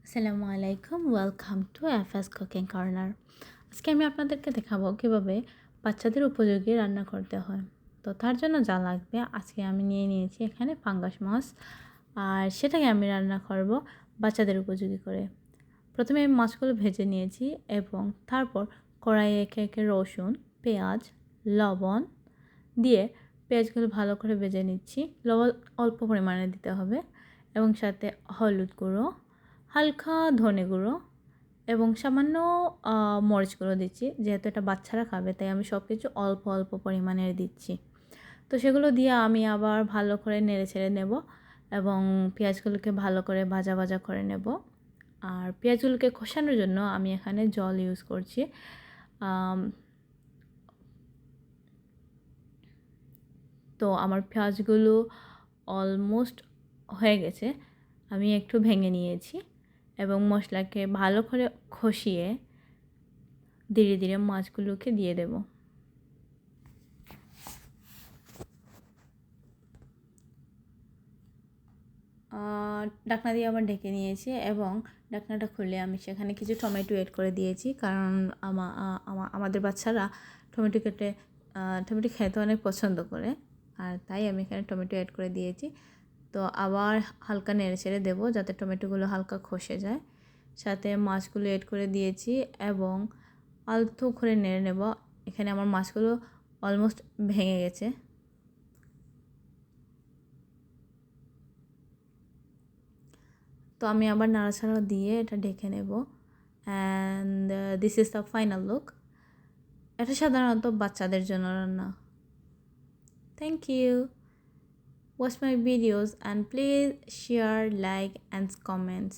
আসসালামু আলাইকুম, welcome to FS cooking corner. আজকে আমি আপনাদেরকে দেখাবো কীভাবে বাচ্চাদের উপযোগী রান্না করতে হয়। তো তার জন্য যা লাগবে আজকে আমি নিয়ে নিয়েছি এখানে পাঙ্গাস মাছ, আর সেটাকে আমি রান্না করব বাচ্চাদের উপযোগী করে। প্রথমে আমি মাছগুলো ভেজে নিয়েছি এবং তারপর কড়াইয়ে একে একে রসুন, পেঁয়াজ, লবণ দিয়ে পেঁয়াজগুলো ভালো করে ভেজে নিচ্ছি। লবণ অল্প পরিমাণে দিতে হবে এবং সাথে হলুদ গুঁড়ো, হালকা ধনে গুঁড়ো এবং সামান্য মরিচ গুঁড়ো দিচ্ছি। যেহেতু এটা বাচ্চারা খাবে তাই আমি সব কিছু অল্প অল্প পরিমাণে দিচ্ছি। তো সেগুলো দিয়ে আমি আবার ভালো করে নেড়ে ছেড়ে নেব এবং পেঁয়াজগুলোকে ভালো করে ভাজা ভাজা করে নেব। আর পেঁয়াজগুলোকে কষানোর জন্য আমি এখানে জল ইউজ করছি। তো আমার পেঁয়াজগুলো অলমোস্ট হয়ে গেছে। আমি একটু ভেঙে নিয়েছি এবং মশলাকে ভালো করে কষিয়ে ধীরে ধীরে মাছগুলোকে দিয়ে দেব। ঢাকনা দিয়ে আবার ঢেকে নিয়েছি এবং ঢাকনাটা খুলে আমি সেখানে কিছু টমেটো এড করে দিয়েছি, কারণ আমাদের বাচ্চারা টমেটো খেতে অনেক পছন্দ করে, আর তাই আমি এখানে টমেটো অ্যাড করে দিয়েছি। তো আবার হালকা নেড়ে ছেড়ে দেবো যাতে টমেটোগুলো হালকা খসে যায়। সাথে মাছগুলো এড করে দিয়েছি এবং আলতো করে নেড়ে নেব। এখানে আমার মাছগুলো অলমোস্ট ভেঙে গেছে। তো আমি আবার নাড়াচাড়া দিয়ে এটা ঢেকে নেব। And this is the final look. এটা সাধারণত বাচ্চাদের জন্য রান্না। Thank you. Watch my videos and please share, like and comments.